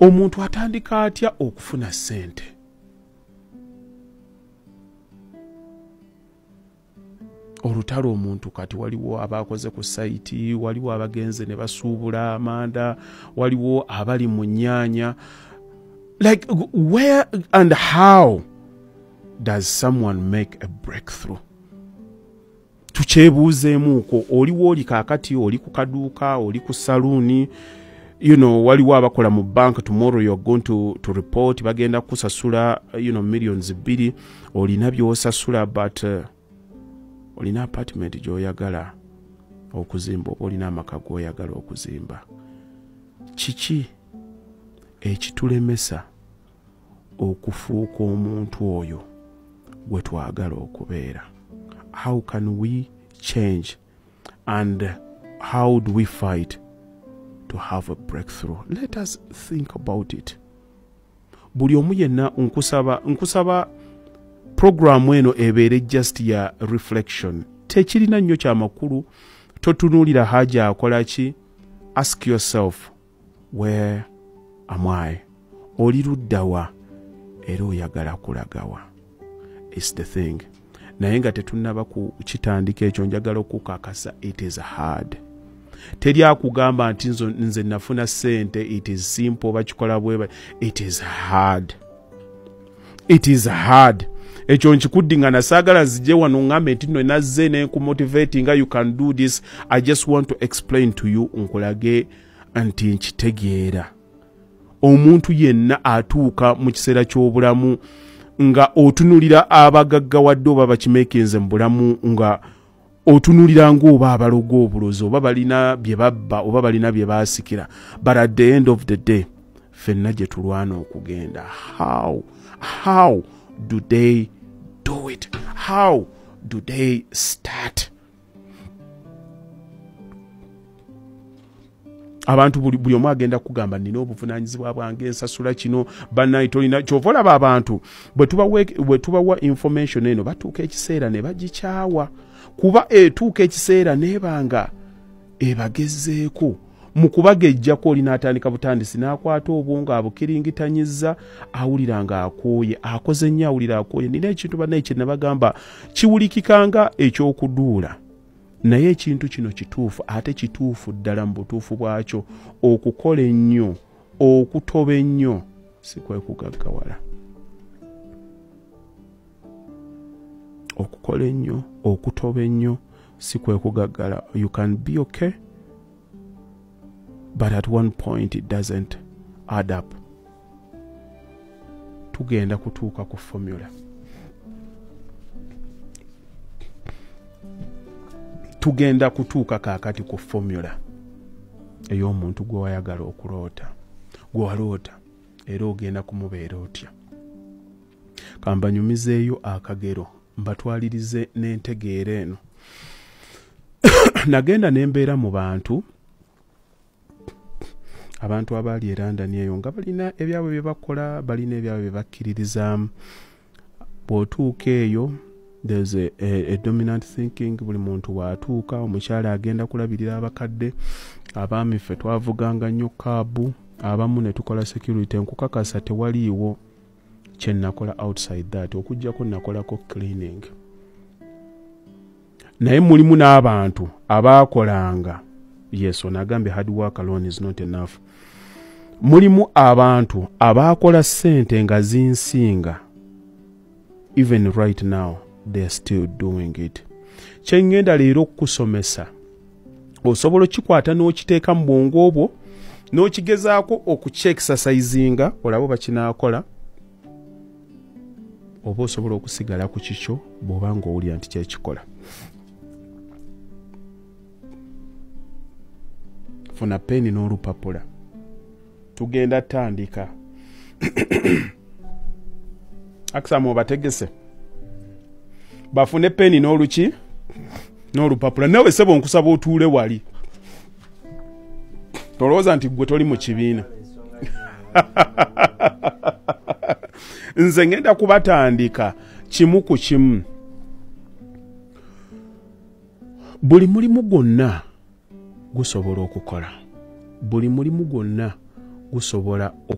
omuntu atandika atya okufuna ssente? Olutalo omuntu kati waliwo abakoze ku site, waliwo abagenze ne basuubula amanda, waliwo abali mu nnyaanya. Like, where and how does someone make a breakthrough? Tukyebuuzeemuuko. Oliwo oli kaakati, oli ku kaduuka, oli ku saluuni, waliwo abakola mu bank. Tomorrow you're going to report, bagenda kusasula, millions 2, olina by'osasula, but olina apartment gy'oyagala okuzimba, oba olina amaka g'oyagala okuzimba. Kiki ekitulemesa okufuuka omuntu oyo gwe twagala okubeera? How can we change, and how do we fight to have a breakthrough? Let us think about it. Buli omu yenna nkusaba programu eno ebeere just ya reflection. Tekirina nnyo kyamakulu, totunuulira haja akola ki. Ask yourself, where am I? Oli luddawa era oyagala kulagawa? It's the thing. Naye nga tetunnaba ku kitandika ekyo, njagala okukakasa, it is hard. Teri akugamba nti nze nafuna ssente, it is simple, bakikola bwe. It is hard. It is hard. Ekyo nkikuddingana, saagala zijje wano ngambe nti nno nazze ne kumotivate nga you can do this. I just want to explain to you, nkulage nti nkitegeera. Omuntu yenna atuuka mu kiseera ky'obulamu nga otunulira abagaggawadde oba bakimeekenze mu bulamu, nga otunulira ng'oba abalogo obulozi, oba balina bye babba, oba balina bye baasikira. But at the end of the day, ffenna gye tulwana okugenda. How do they do it? How do they start? Abantu buli omu agenda kugamba nina obuvunaanyizibwa bwange, ensasula kino, bannayi tolina. Kyova olaba abantu bwe tubawa information eno, batuuka ekiseera ne bagikyawa, kuba etuuka ekiseera nebanga ebagezeeko. Mu kubagejjako oli n'atandika butandisi, n'akwata obwongo abukiringitanyizza, awulira nga akooye, akoze nnyo awulira akooye. Nina ekintu bannayi kye nabagamba kiwulikikanga ekyokuduula, naye ekintu kino kituufu, ate kituufu ddala mu butuufu bwakyo. Okukola ennyo, okutoba ennyo, si kwe kugaggawala. Okukola ennyo, okutoba ennyo, si kwe kugaggala. You can be okay, but at one point it doesn't add up. Tugenda kutuuka ku formula. Tugenda kutuuka kaakati ku formula ey'omuntu gwe wayagala okuloota, gwe waloota era ogenda kumubeera otya. Kambanyumizeeyo akagero, mbatwalirize n'entegeera eno. Nagenda nembeera mu abantu abaali e London eyo nga balina ebyabwe bye bakola, balina ebyabwe bye bakkiririzaamu. Bw'otuuka eyo, there's a dominant thinking. Buli muntu waatuuka, omukyala agenda kulabirira abakadde, abaami ffe twavuganga nnyo kaabu, abamu ne tukola security. Nkukakasa tewaliiwo kye nakola outside that, okuggyako nakolako cleaning. Naye mulimu n'abantu abaakolanga, yes, onagambye hard work alone is not enough. Mulimu abantu abaakola ssente nga zinsinga. Even right now they are still doing it. Kyengenda leero okusomesa, osobola kikwata n'okiteeka mu bwongo bwo, n'okigezaako okukyexercisinga, olabo bakinaakola, oba osobola okusigala ku kikyo bw'oba ng'owulira nti kyekikola. Funa peni n'olupapula, tugenda tandika. Aksamu obategese bafune peni n'oluki n'olupapula. Nawe sebo nkusaba otuule wali, tolowooza nti gwe toli mu kibiina. Nze ngenda kubatandika kimu ku kimu. Buli mulimu gwonna gusobola okukola, buli mulimu gwonna gusobola